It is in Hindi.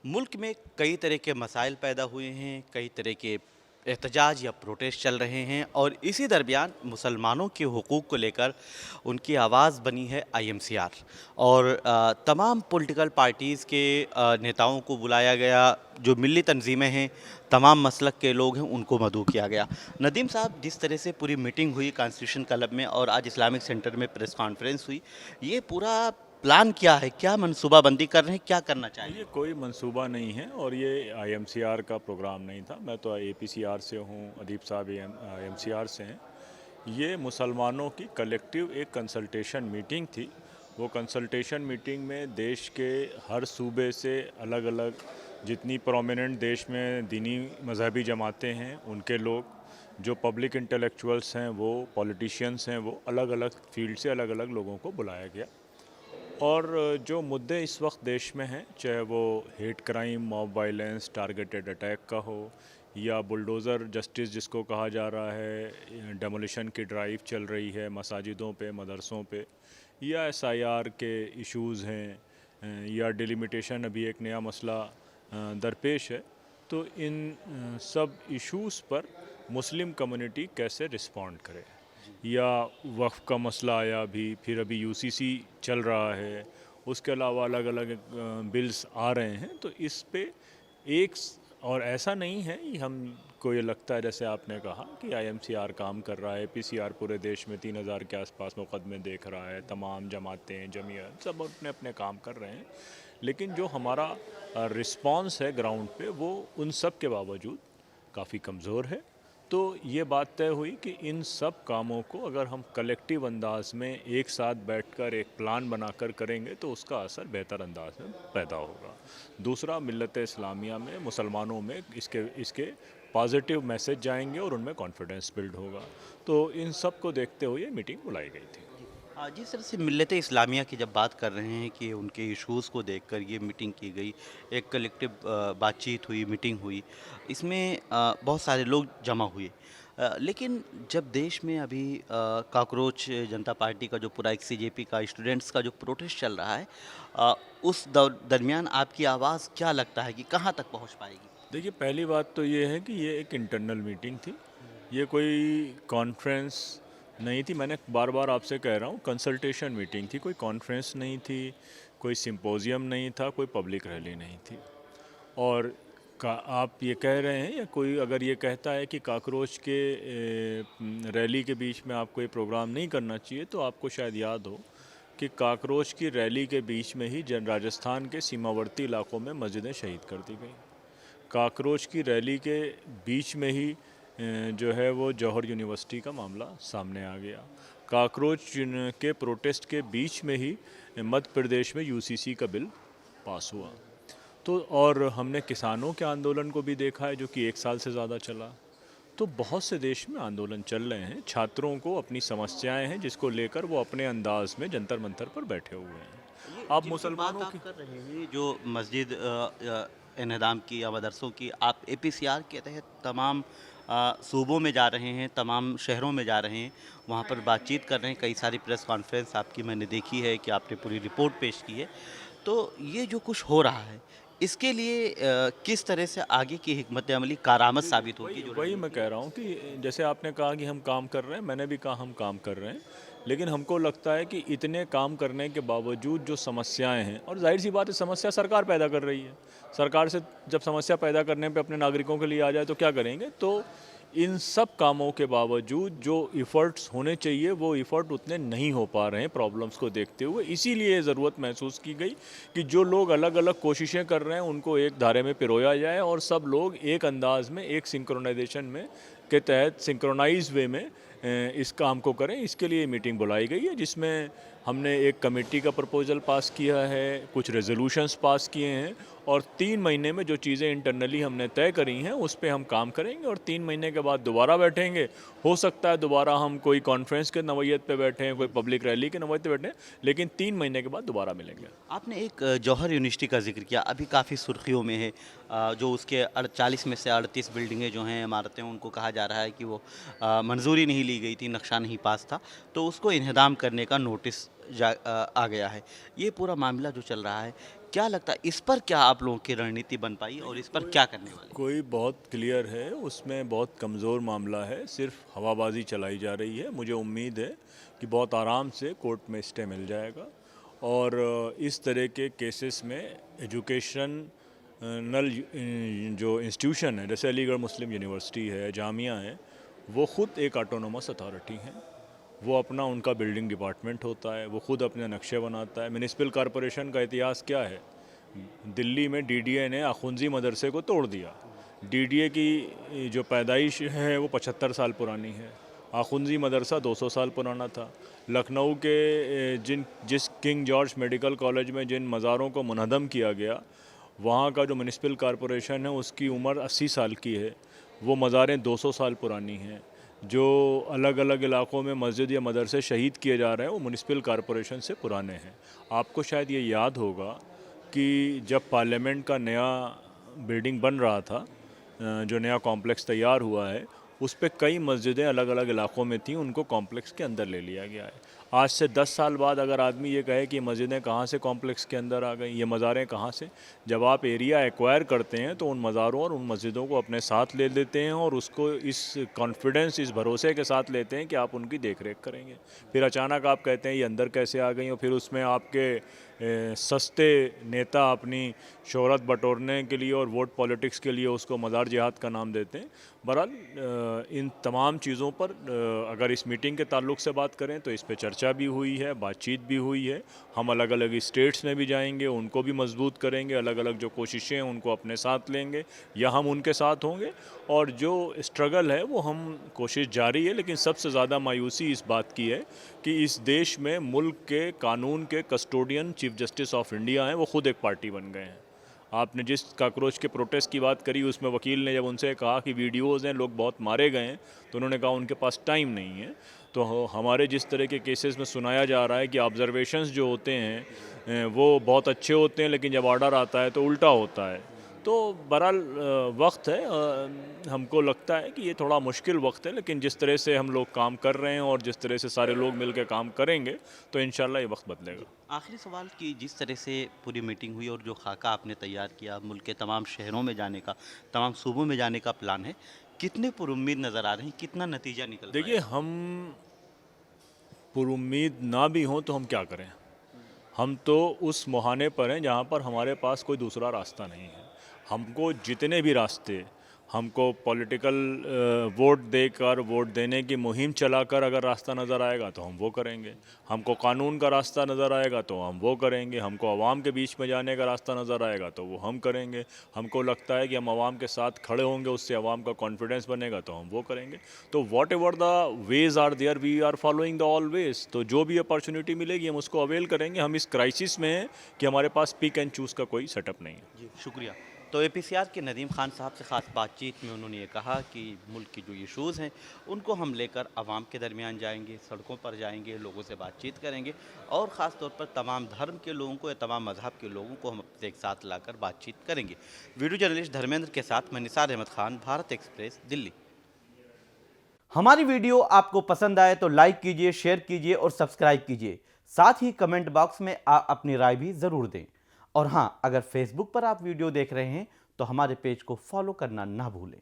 मुल्क में कई तरह के मसाइल पैदा हुए हैं, कई तरह के एहतजाज या प्रोटेस्ट चल रहे हैं और इसी दरमियान मुसलमानों के हुकूक़ को लेकर उनकी आवाज़ बनी है आईएमसीआर और तमाम पॉलिटिकल पार्टीज़ के नेताओं को बुलाया गया, जो मिली तंजीमें हैं, तमाम मसलक के लोग हैं, उनको मदऊ किया गया। नदीम साहब, जिस तरह से पूरी मीटिंग हुई कॉन्स्टिट्यूशन क्लब में और आज इस्लामिक सेंटर में प्रेस कॉन्फ्रेंस हुई, ये पूरा प्लान क्या है? क्या मनसूबाबंदी कर रहे हैं? क्या करना ये चाहिए? कोई मंसूबा नहीं है और ये आईएमसीआर का प्रोग्राम नहीं था। मैं तो एपीसीआर से हूँ, अदीब साहब आईएमसीआर से हैं। ये मुसलमानों की कलेक्टिव एक कंसल्टेशन मीटिंग थी। वो कंसल्टेशन मीटिंग में देश के हर सूबे से अलग अलग जितनी प्रोमिनेंट देश में दीनी मजहबी जमातें हैं उनके लोग, जो पब्लिक इंटेलेक्चुअल्स हैं, वो पॉलिटिशियंस हैं, वो अलग अलग फील्ड से अलग अलग लोगों को बुलाया गया। और जो मुद्दे इस वक्त देश में हैं, चाहे वो hate crime, mob violence, targeted attack का हो, या बुलडोज़र जस्टिस जिसको कहा जा रहा है, डेमोलिशन की ड्राइव चल रही है मसाजिदों पे, मदरसों पे, या एसआईआर के इश्यूज़ हैं, या डिलिमिटेशन अभी एक नया मसला दरपेश है। तो इन सब इश्यूज़ पर मुस्लिम कम्युनिटी कैसे रिस्पॉन्ड करे, या वक्फ का मसला आया फिर अभी यूसीसी चल रहा है, उसके अलावा अलग अलग बिल्स आ रहे हैं। तो इस पे और ऐसा नहीं है कि हमको ये लगता है जैसे आपने कहा कि आईएमसीआर काम कर रहा है, पीसीआर पूरे देश में 3000 के आसपास मुकदमे देख रहा है, तमाम जमातें, जमीयत सब अपने अपने काम कर रहे हैं। लेकिन जो हमारा रिस्पांस है ग्राउंड पे, वो उन सब के बावजूद काफ़ी कमज़ोर है। तो ये बात तय हुई कि इन सब कामों को अगर हम कलेक्टिव अंदाज में एक साथ बैठकर एक प्लान बनाकर करेंगे तो उसका असर बेहतर अंदाज में पैदा होगा। दूसरा, मिल्लत इस्लामिया में, मुसलमानों में इसके इसके पॉजिटिव मैसेज जाएंगे और उनमें कॉन्फिडेंस बिल्ड होगा। तो इन सब को देखते हुए मीटिंग बुलाई गई थी। जी। जिस तरह से मिल्लत इस्लामिया की जब बात कर रहे हैं कि उनके इश्यूज़ को देखकर ये मीटिंग की गई, एक कलेक्टिव बातचीत हुई, मीटिंग हुई, इसमें बहुत सारे लोग जमा हुए। लेकिन जब देश में अभी कॉकरोच जनता पार्टी का जो पूरा एक सीजेपी का स्टूडेंट्स का जो प्रोटेस्ट चल रहा है, उस दरमियान आपकी आवाज़ क्या लगता है कि कहाँ तक पहुँच पाएगी? देखिए, पहली बात तो ये है कि ये एक इंटरनल मीटिंग थी। ये कोई कॉन्फ्रेंस नहीं थी। मैंने बार बार आपसे कह रहा हूँ, कंसल्टेशन मीटिंग थी, कोई कॉन्फ्रेंस नहीं थी, कोई सिंपोजियम नहीं था, कोई पब्लिक रैली नहीं थी। और आप ये कह रहे हैं, या कोई अगर ये कहता है कि काकरोच के रैली के बीच में आपको ये प्रोग्राम नहीं करना चाहिए, तो आपको शायद याद हो कि काकरोच की रैली के बीच में ही राजस्थान के सीमावर्ती इलाकों में मस्जिदें शहीद कर दी गई। काकरोच की रैली के बीच में ही जो है वो जौहर यूनिवर्सिटी का मामला सामने आ गया। काकरोच के प्रोटेस्ट के बीच में ही मध्य प्रदेश में यूसीसी का बिल पास हुआ। तो और हमने किसानों के आंदोलन को भी देखा है, जो कि 1 साल से ज़्यादा चला। तो बहुत से देश में आंदोलन चल रहे हैं, छात्रों को अपनी समस्याएं हैं जिसको लेकर वो अपने अंदाज में जंतर मंतर पर बैठे हुए हैं। ये आप जिनकी बात मुसलमानों आप की कर रहे हैं, जो मस्जिद इन्हदाम की या मदरसों की, आप एपीसीआर के तहत तमाम सूबों में जा रहे हैं, तमाम शहरों में जा रहे हैं, वहाँ पर बातचीत कर रहे हैं, कई सारी प्रेस कॉन्फ्रेंस आपकी मैंने देखी है कि आपने पूरी रिपोर्ट पेश की है। तो ये जो कुछ हो रहा है, इसके लिए किस तरह से आगे की हिकमत अमली कारआमद जी, साबित वही होगी जो वही मैं रणनीति कह है? रहा हूँ कि जैसे आपने कहा कि हम काम कर रहे हैं, मैंने भी कहा हम काम कर रहे हैं। लेकिन हमको लगता है कि इतने काम करने के बावजूद जो समस्याएं हैं, और जाहिर सी बात है समस्या सरकार पैदा कर रही है। सरकार से जब समस्या पैदा करने पे अपने नागरिकों के लिए आ जाए तो क्या करेंगे। तो इन सब कामों के बावजूद जो इफ़र्ट्स होने चाहिए वो इफ़र्ट उतने नहीं हो पा रहे हैं प्रॉब्लम्स को देखते हुए। इसीलिए ज़रूरत महसूस की गई कि जो लोग अलग अलग कोशिशें कर रहे हैं उनको एक धारे में पिरोया जाए और सब लोग एक अंदाज में, एक सिंक्रोनाइजेशन में के तहत, सिंक्रोनाइज वे में इस काम को करें। इसके लिए मीटिंग बुलाई गई है, जिसमें हमने एक कमेटी का प्रपोजल पास किया है, कुछ रेजोल्यूशंस पास किए हैं, और 3 महीने में जो चीज़ें इंटरनली हमने तय करी हैं उस पे हम काम करेंगे। और 3 महीने के बाद दोबारा बैठेंगे। हो सकता है दोबारा हम कोई कॉन्फ्रेंस के नवैयत पे बैठें, कोई पब्लिक रैली के नवैयत पे बैठें, लेकिन 3 महीने के बाद दोबारा मिलेंगे। आपने एक जौहर यूनिवर्सिटी का ज़िक्र किया, अभी काफ़ी सुर्खियों में है। जो उसके 40 में से 38 बिल्डिंगें जो हैं, इमारतें, उनको कहा जा रहा है कि वो मंजूरी नहीं ली गई थी, नक्शा नहीं पास था, तो उसको इन्हदाम करने का नोटिस आ गया है। ये पूरा मामला जो चल रहा है, क्या लगता है इस पर क्या आप लोगों की रणनीति बन पाई और इस पर क्या करने वाले? कोई बहुत क्लियर है, उसमें बहुत कमज़ोर मामला है, सिर्फ हवाबाजी चलाई जा रही है। मुझे उम्मीद है कि बहुत आराम से कोर्ट में स्टे मिल जाएगा और इस तरह के केसेस में एजुकेशन नल जो इंस्टीट्यूशन है, जैसे अलीगढ़ मुस्लिम यूनिवर्सिटी है, जामिया है, वो ख़ुद एक ऑटोनोमस अथॉरिटी है। वो अपना उनका बिल्डिंग डिपार्टमेंट होता है, वो ख़ुद अपने नक्शे बनाता है। म्यूनिसिपल कॉरपोरेशन का इतिहास क्या है? दिल्ली में डीडीए ने आखुंजी मदरसे को तोड़ दिया। डीडीए की जो पैदाइश है वो 75 साल पुरानी है। आखुंजी मदरसा 200 साल पुराना था। लखनऊ के जिस किंग जॉर्ज मेडिकल कॉलेज में जिन मज़ारों को मुनहदम किया गया, वहाँ का जो म्यूनिसिपल कॉरपोरेशन है उसकी उम्र 80 साल की है। वो मज़ारें 200 साल पुरानी हैं। जो अलग अलग इलाक़ों में मस्जिद या मदरसे शहीद किए जा रहे हैं वो म्यूनिसिपल कॉरपोरेशन से पुराने हैं। आपको शायद ये याद होगा कि जब पार्लियामेंट का नया बिल्डिंग बन रहा था, जो नया कॉम्प्लेक्स तैयार हुआ है, उस पे कई मस्जिदें अलग अलग इलाक़ों में थीं, उनको कॉम्प्लेक्स के अंदर ले लिया गया है। आज से 10 साल बाद अगर आदमी ये कहे कि मस्जिदें कहाँ से कॉम्प्लेक्स के अंदर आ गई, ये मज़ारें कहाँ से, जब आप एरिया एक्वायर करते हैं तो उन मज़ारों और उन मस्जिदों को अपने साथ ले लेते हैं और उसको इस कॉन्फिडेंस, इस भरोसे के साथ लेते हैं कि आप उनकी देख रेख करेंगे। फिर अचानक आप कहते हैं ये अंदर कैसे आ गई, और फिर उसमें आपके सस्ते नेता अपनी शोहरत बटोरने के लिए और वोट पॉलिटिक्स के लिए उसको मज़ार जिहाद का नाम देते हैं। बहरहाल इन तमाम चीज़ों पर अगर इस मीटिंग के ताल्लुक़ से बात करें तो इस पे चर्चा भी हुई है, बातचीत भी हुई है। हम अलग अलग स्टेट्स में भी जाएंगे, उनको भी मजबूत करेंगे, अलग अलग जो कोशिशें हैं उनको अपने साथ लेंगे या हम उनके साथ होंगे। और जो स्ट्रगल है वो हम कोशिश जारी है, लेकिन सबसे ज़्यादा मायूसी इस बात की है कि इस देश में मुल्क के कानून के custodian chief justice of India हैं, वो ख़ुद एक पार्टी बन गए हैं। आपने जिस काकरोच के प्रोटेस्ट की बात करी, उसमें वकील ने जब उनसे कहा कि वीडियोज़ हैं, लोग बहुत मारे गए हैं, तो उन्होंने कहा उनके पास टाइम नहीं है। तो हमारे जिस तरह के केसेस में सुनाया जा रहा है कि ऑब्जर्वेशंस जो होते हैं वो बहुत अच्छे होते हैं, लेकिन जब ऑर्डर आता है तो उल्टा होता है। तो बहरहाल वक्त है, हमको लगता है कि ये थोड़ा मुश्किल वक्त है, लेकिन जिस तरह से हम लोग काम कर रहे हैं और जिस तरह से सारे लोग मिलकर काम करेंगे तो इंशाल्लाह ये वक्त बदलेगा। आखिरी सवाल कि जिस तरह से पूरी मीटिंग हुई और जो खाका आपने तैयार किया, मुल्क के तमाम शहरों में जाने का, तमाम सूबों में जाने का प्लान है, कितने पुरुम्मीद नज़र आ रहे हैं, कितना नतीजा निकल देखिए, हम पुरुम्मीद ना भी हों तो हम क्या करें? हम तो उस मुहाने पर हैं जहाँ पर हमारे पास कोई दूसरा रास्ता नहीं है। हमको जितने भी रास्ते, हमको पॉलिटिकल वोट देकर, वोट देने की मुहिम चलाकर अगर रास्ता नज़र आएगा तो हम वो करेंगे। हमको कानून का रास्ता नज़र आएगा तो हम वो करेंगे। हमको आवाम के बीच में जाने का रास्ता नज़र आएगा तो वो हम करेंगे। हमको लगता है कि हम आवाम के साथ खड़े होंगे, उससे आवाम का कॉन्फिडेंस बनेगा तो हम वो करेंगे। तो whatever the ways are there, we are following the all ways. तो जो भी अपॉर्चुनिटी मिलेगी हम उसको अवेल करेंगे। हम इस क्राइसिस में हैं कि हमारे पास पिक एंड चूज़ का कोई सेटअप नहीं है। जी, शुक्रिया। तो एपीसीआर के नदीम खान साहब से ख़ास बातचीत में उन्होंने ये कहा कि मुल्क की जो इशूज़ हैं उनको हम लेकर आवाम के दरमियान जाएंगे, सड़कों पर जाएंगे, लोगों से बातचीत करेंगे और ख़ास तौर पर तमाम धर्म के लोगों को या तमाम मज़हब के लोगों को हम एक साथ लाकर बातचीत करेंगे। वीडियो जर्नलिस्ट धर्मेंद्र के साथ मैं निसार अहमद खान, भारत एक्सप्रेस, दिल्ली। हमारी वीडियो आपको पसंद आए तो लाइक कीजिए, शेयर कीजिए और सब्सक्राइब कीजिए। साथ ही कमेंट बॉक्स में आप अपनी राय भी ज़रूर दें। और हाँ, अगर फेसबुक पर आप वीडियो देख रहे हैं तो हमारे पेज को फॉलो करना ना भूलें।